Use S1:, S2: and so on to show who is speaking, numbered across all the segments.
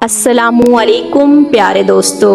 S1: अस्सलामु अलैकुम प्यारे दोस्तों,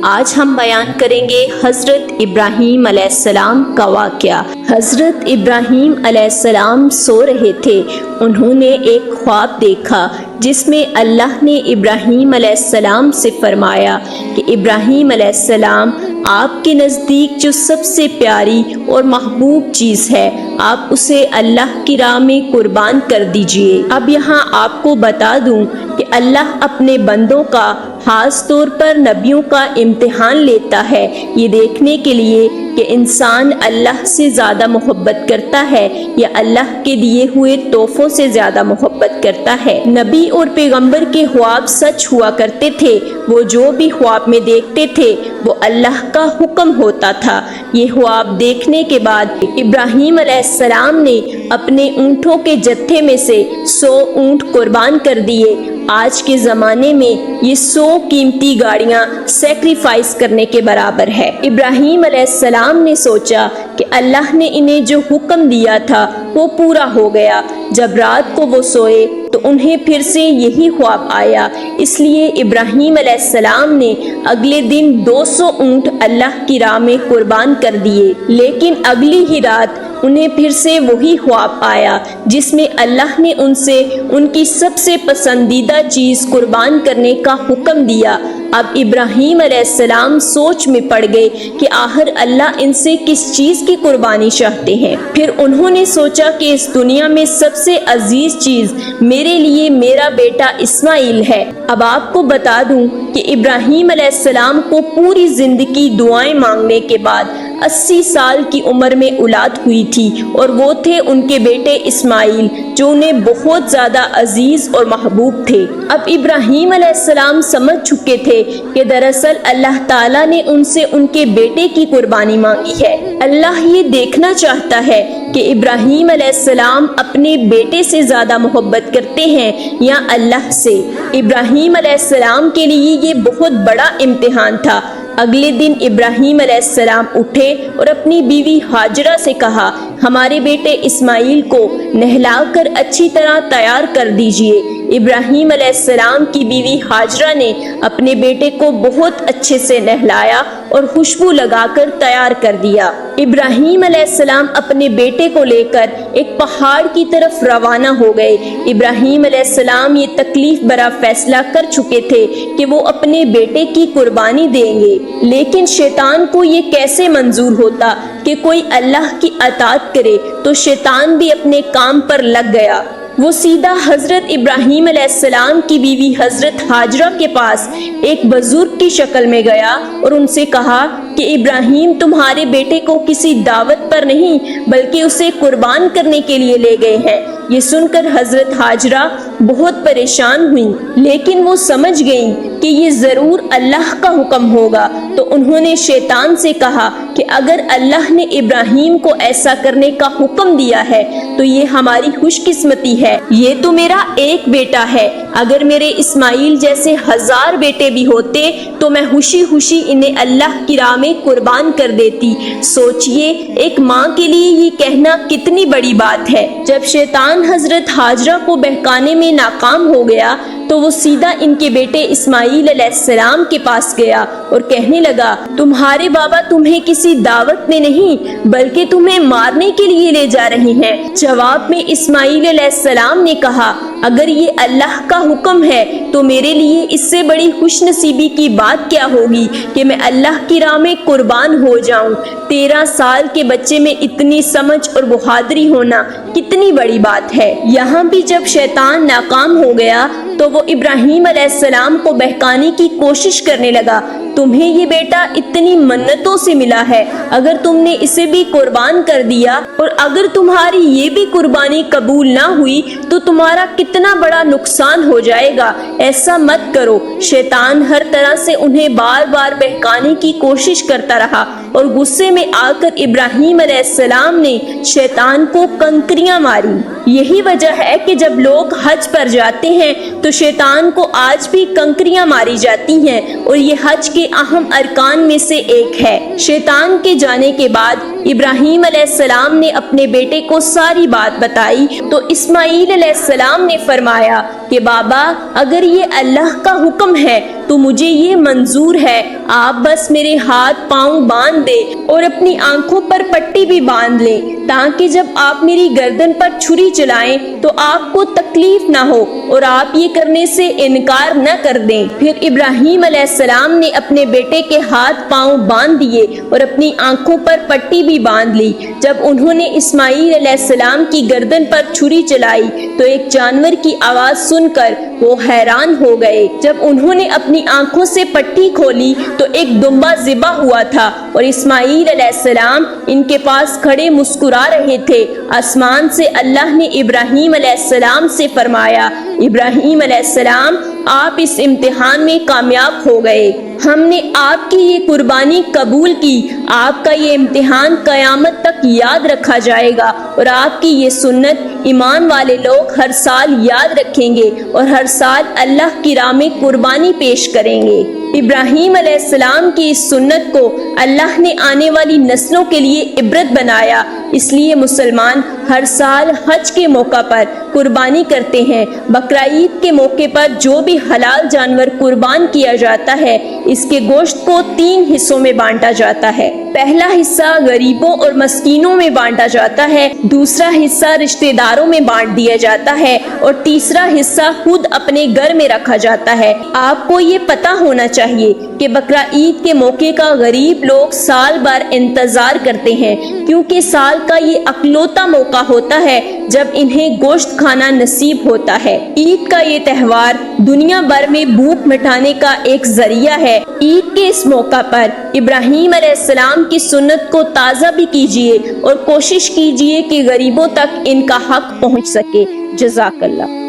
S1: आज हम बयान करेंगे हज़रत इब्राहीम अलैहिस्सलाम का वाक़या। हज़रत इब्राहीम अलैहिस्सलाम सो रहे थे। उन्होंने एक ख्वाब देखा जिसमें अल्लाह ने इब्राहीम अलैहिस्सलाम से फरमाया कि इब्राहीम अलैहिस्सलाम, आपके नज़दीक जो सबसे प्यारी और महबूब चीज़ है, आप उसे अल्लाह की राह में कुर्बान कर दीजिए। अब यहाँ आपको बता दूँ कि अल्लाह अपने बंदों का खास तौर पर नबियों का इम्तिहान लेता है, ये देखने के लिए कि इंसान अल्लाह से ज़्यादा मोहब्बत करता है या अल्लाह के दिए हुए तोहफों से ज़्यादा मोहब्बत करता है। नबी और पैगंबर के ख्वाब सच हुआ करते थे। वो जो भी ख्वाब में देखते थे वो अल्लाह का हुक्म होता था। ये ख्वाब देखने के बाद इब्राहीम अलैहिस्सलाम ने अपने ऊँटों के जत्थे में से 100 ऊँट कुर्बान कर दिए। आज के ज़माने में ये 100 कीमती गाड़ियाँ सेक्रीफाइस करने के बराबर है। इब्राहीम अलैहिस्सलाम ने सोचा कि अल्लाह ने इन्हें जो हुक्म दिया था वो पूरा हो गया। जब रात को वो सोए तो उन्हें फिर से यही ख्वाब आया, इसलिए इब्राहीम अलैहिस्सलाम ने अगले दिन 200 ऊँट अल्लाह की राह में कुर्बान कर दिए। लेकिन अगली ही रात उन्हें फिर से वही ख्वाब आया जिसमें अल्लाह ने उनसे उनकी सबसे पसंदीदा चीज़ कुर्बान करने का हुक्म दिया। अब इब्राहीम अलैहिस्सलाम सोच में पड़ गए कि आखिर अल्लाह इनसे किस चीज़ की कुर्बानी चाहते हैं। फिर उन्होंने सोचा कि इस दुनिया में सबसे अजीज चीज़ मेरे लिए मेरा बेटा इस्माइल है। अब आपको बता दूं कि इब्राहीम अलैहिस्सलाम को पूरी जिंदगी दुआएं मांगने के बाद 80 साल की उम्र में औलाद हुई थी और वो थे उनके बेटे इस्माइल, जो उन्हें बहुत ज़्यादा अजीज और महबूब थे। अब इब्राहीम अलैहिस्सलाम समझ चुके थे कि दरअसल अल्लाह ताला ने उनसे उनके बेटे की कुर्बानी मांगी है। अल्लाह ये देखना चाहता है कि इब्राहीम अलैहिस्सलाम अपने बेटे से ज़्यादा मोहब्बत करते हैं या अल्लाह से। इब्राहीम अलैहिस्सलाम के लिए ये बहुत बड़ा इम्तिहान था। अगले दिन इब्राहीम अलैहिस्सलाम उठे और अपनी बीवी हाजरा से कहा, हमारे बेटे इस्माइल को नहलाकर अच्छी तरह तैयार कर दीजिए। इब्राहीम अलैहिस्सलाम की बीवी हाजरा ने अपने बेटे को बहुत अच्छे से नहलाया और खुशबू लगाकर तैयार कर दिया। इब्राहीम अलैहिस्सलाम अपने बेटे को लेकर एक पहाड़ की तरफ रवाना हो गए। इब्राहीम अलैहिस्सलाम ये तकलीफ भरा फैसला कर चुके थे कि वो अपने बेटे की कुर्बानी देंगे, लेकिन शैतान को ये कैसे मंजूर होता कि कोई अल्लाह की अताअत करे। तो शैतान भी अपने काम पर लग गया। वो सीधा हज़रत इब्राहीम अलैहिस्सलाम की बीवी हज़रत हाजरा के पास एक बुजुर्ग की शक्ल में गया और उनसे कहा कि इब्राहीम तुम्हारे बेटे को किसी दावत पर नहीं बल्कि उसे कुर्बान करने के लिए ले गए हैं। ये सुनकर हज़रत हाजरा बहुत परेशान हुई, लेकिन वो समझ गईं कि ये ज़रूर अल्लाह का हुक्म होगा। तो उन्होंने शैतान से कहा कि अगर अल्लाह ने इब्राहीम को ऐसा करने का हुक्म दिया है तो ये हमारी खुशकिस्मती है। ये तो मेरा एक बेटा है, अगर मेरे इस्माइल जैसे 1000 बेटे भी होते तो मैं खुशी खुशी इन्हें अल्लाह की राह में कुर्बान कर देती। सोचिए, एक माँ के लिए ये कहना कितनी बड़ी बात है। जब शैतान हज़रत हाजरा को बहकाने में नाकाम हो गया तो वो सीधा इनके बेटे इस्माइल अलैहिस्सलाम के पास गया और कहने लगा, तुम्हारे बाबा तुम्हें किसी दावत में नहीं बल्कि तुम्हें मारने के लिए ले जा रहे हैं। जवाब में इस्माइल अलैहिस्सलाम ने कहा, अगर ये अल्लाह का हुक्म है तो मेरे लिए इससे बड़ी खुशनसीबी की बात क्या होगी कि मैं अल्लाह की राह में कुर्बान हो जाऊं। 13 साल के बच्चे में इतनी समझ और बहादुरी होना कितनी बड़ी बात है। यहाँ भी जब शैतान नाकाम हो गया तो वो इब्राहीम अलैहिस्सलाम को बहकाने की कोशिश करने लगा। तुम्हें ये बेटा इतनी मन्नतों से मिला है, अगर तुमने इसे भी कुर्बान कर दिया और अगर तुम्हारी ये भी कुर्बानी कबूल ना हुई तो तुम्हारा कितना बड़ा नुकसान हो जाएगा। ऐसा मत करो। शैतान हर तरह से उन्हें बार बार बहकाने की कोशिश करता रहा और गुस्से में आकर इब्राहीम अलैहिस्सलाम ने शैतान को कंकरियां मारी। यही वजह है कि जब लोग हज पर जाते हैं तो शैतान को आज भी कंकरियां मारी जाती हैं और ये हज के अहम अरकान में से एक है। शैतान के जाने के बाद ابراہیم علیہ السلام نے اپنے بیٹے کو ساری بات بتائی تو اسماعیل علیہ السلام نے فرمایا کہ بابا اگر یہ اللہ کا حکم ہے تو مجھے یہ منظور ہے، آپ بس میرے ہاتھ پاؤں باندھ دے اور اپنی آنکھوں پر پٹی بھی باندھ لیں تاکہ جب آپ میری گردن پر چھری چلائیں تو آپ کو تکلیف نہ ہو اور آپ یہ کرنے سے انکار نہ کر دیں۔ پھر ابراہیم علیہ السلام نے اپنے بیٹے کے ہاتھ پاؤں باندھ دیے اور اپنی آنکھوں پر پٹی بھی باندھ لی۔ جب انہوں نے اسماعیل علیہ السلام کی گردن پر چھری چلائی تو ایک جانور کی آواز سن کر وہ حیران ہو گئے۔ جب انہوں نے اپنی آنکھوں سے پٹی کھولی تو ایک دمبا ذبح ہوا تھا اور اسماعیل علیہ السلام ان کے پاس کھڑے مسکرا رہے تھے۔ آسمان سے اللہ نے ابراہیم علیہ السلام سے فرمایا، ابراہیم علیہ السلام آپ اس امتحان میں کامیاب ہو گئے، ہم نے آپ کی یہ قربانی قبول کی، آپ کا یہ امتحان قیامت تک یاد رکھا جائے گا اور آپ کی یہ سنت ایمان والے لوگ ہر سال یاد رکھیں گے اور ہر سال اللہ کی راہ میں قربانی پیش کریں گے۔ ابراہیم علیہ السلام کی اس سنت کو اللہ نے آنے والی نسلوں کے لیے عبرت بنایا، اس لیے مسلمان ہر سال حج کے موقع پر قربانی کرتے ہیں۔ بقرہ عید کے موقع پر جو بھی حلال جانور قربان کیا جاتا ہے اس کے گوشت کو 3 حصوں میں بانٹا جاتا ہے۔ پہلا حصہ غریبوں اور مسکینوں میں بانٹا جاتا ہے، دوسرا حصہ رشتہ داروں میں بانٹ دیا جاتا ہے اور تیسرا حصہ خود اپنے گھر میں رکھا جاتا ہے۔ آپ کو یہ پتہ ہونا چاہیے کہ بقرہ عید کے موقع کا غریب لوگ سال بھر انتظار کرتے ہیں کیونکہ سال کا یہ اکلوتا موقع ہوتا ہے جب انہیں گوشت کھانا نصیب ہوتا ہے۔ عید کا یہ تہوار دنیا بھر میں بھوک مٹانے کا ایک ذریعہ ہے۔ عید کے اس موقع پر ابراہیم علیہ السلام کی سنت کو تازہ بھی کیجیے اور کوشش کیجیے کہ غریبوں تک ان کا حق پہنچ سکے۔ جزاک اللہ۔